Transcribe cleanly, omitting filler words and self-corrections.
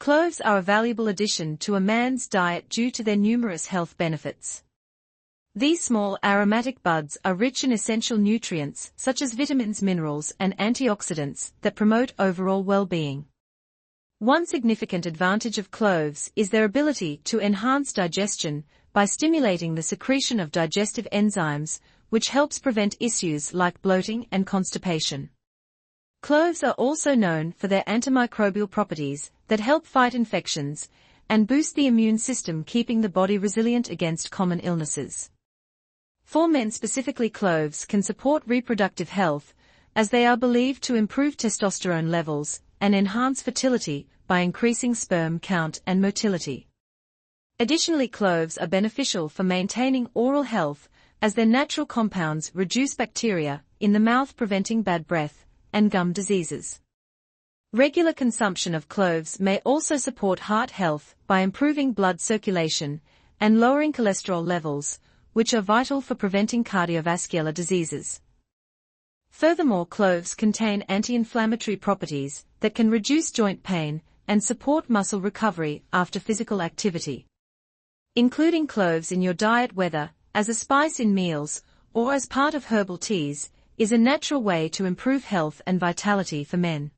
Cloves are a valuable addition to a man's diet due to their numerous health benefits. These small aromatic buds are rich in essential nutrients such as vitamins, minerals, and antioxidants that promote overall well-being. One significant advantage of cloves is their ability to enhance digestion by stimulating the secretion of digestive enzymes, which helps prevent issues like bloating and constipation. Cloves are also known for their antimicrobial properties that help fight infections and boost the immune system, keeping the body resilient against common illnesses. For men specifically, cloves can support reproductive health, as they are believed to improve testosterone levels and enhance fertility by increasing sperm count and motility. Additionally, cloves are beneficial for maintaining oral health, as their natural compounds reduce bacteria in the mouth, preventing bad breath and gum diseases. Regular consumption of cloves may also support heart health by improving blood circulation and lowering cholesterol levels, which are vital for preventing cardiovascular diseases. Furthermore, cloves contain anti-inflammatory properties that can reduce joint pain and support muscle recovery after physical activity. Including cloves in your diet, whether as a spice in meals or as part of herbal teas, is a natural way to improve health and vitality for men.